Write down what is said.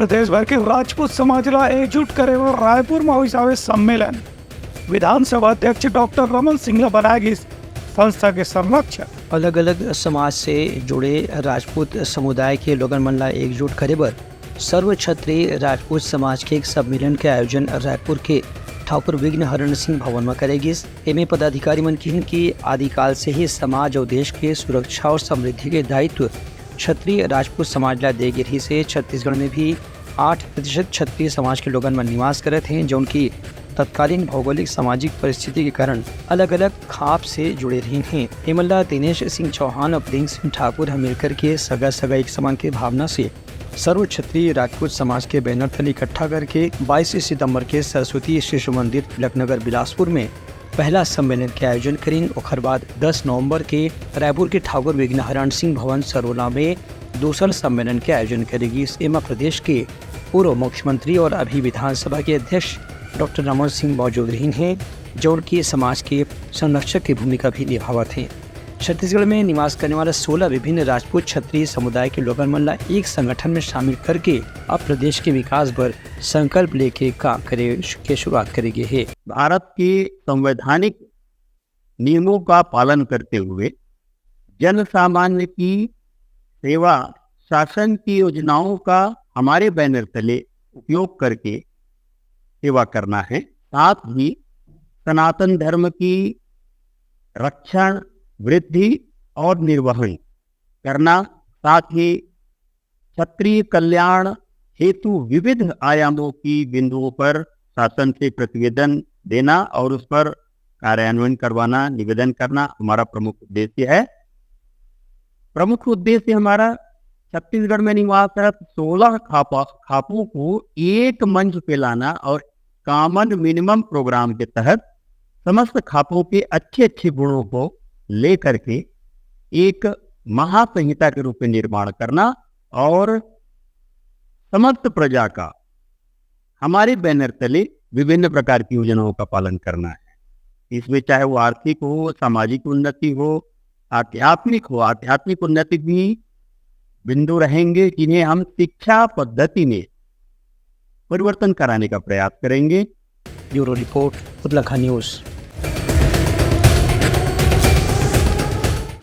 प्रदेश भर के राजपूत समाजला एकजुट करे और रायपुर में हुई सम्मेलन। विधानसभा अध्यक्ष डॉक्टर रमन सिंह बनाएगी संस्था के संरक्षक। अलग अलग समाज से जुड़े राजपूत समुदाय के लोगन मन ला एकजुट करे बर सर्व क्षत्रिय राजपूत समाज के एक सम्मेलन के आयोजन रायपुर के ठाकुर विघ्न हरण सिंह भवन में करेगी। एमे पदाधिकारी मन की आदिकाल से ही समाज और देश के सुरक्षा और समृद्धि के दायित्व क्षत्रिय राजपूत समाज ला दे गिरही से छत्तीसगढ़ में भी 8% क्षत्रिय समाज के लोगन में निवास करत हैं, जो उनकी तत्कालीन भौगोलिक सामाजिक परिस्थिति के कारण अलग अलग खाप से जुड़े रहे हैं। हेमल्ला दिनेश सिंह चौहान और प्रिंस सिंह ठाकुर हम मिलकर के सगा एक समान की भावना से सर्व क्षत्रिय राजपूत समाज के बैनर तले इकट्ठा करके 22 सितंबर के सरस्वती शिशु मंदिर तिलकनगर बिलासपुर में पहला सम्मेलन के आयोजन करेंगे। और बाद 10 नवंबर के रायपुर के ठाकुर विघ्न हरण सिंह भवन सरोला में दूसरा सम्मेलन के आयोजन करेगी। इसमें प्रदेश के पूर्व मुख्यमंत्री और अभी विधानसभा के अध्यक्ष डॉक्टर रमन सिंह मौजूद रही हैं, जो उनकी समाज के संरक्षक की भूमिका भी निभावत हैं। छत्तीसगढ़ में निवास करने वाला 16 विभिन्न राजपूत क्षत्रिय समुदाय के लोगन मन ला एक संगठन में शामिल करके अब प्रदेश के विकास पर संकल्प लेके काम करे के शुरुआत करेंगे है। भारत के संवैधानिक नियमों का पालन करते हुए जन सामान्य की सेवा शासन की योजनाओं का हमारे बैनर तले उपयोग करके सेवा करना है। साथ ही सनातन धर्म की रक्षण, वृद्धि और निर्वहन करना, साथ ही क्षत्रिय कल्याण हेतु विविध आयामों की बिंदुओं पर शासन से प्रतिवेदन देना और उस पर कार्यान्वयन करवाना, निवेदन करना हमारा प्रमुख उद्देश्य है। प्रमुख उद्देश्य हमारा छत्तीसगढ़ में निवासरत 16 खापों को एक मंच पे लाना और कॉमन मिनिमम प्रोग्राम के तहत समस्त खापों के अच्छे गुणों को ले करके एक महासंहिता के रूप में निर्माण करना और समस्त प्रजा का हमारे बैनर तले विभिन्न प्रकार की योजनाओं का पालन करना है। इसमें चाहे वो आर्थिक हो, सामाजिक उन्नति हो, आध्यात्मिक उन्नति भी बिंदु रहेंगे, जिन्हें हम शिक्षा पद्धति में परिवर्तन कराने का प्रयास करेंगे। Bureau report, Uttarakhand news.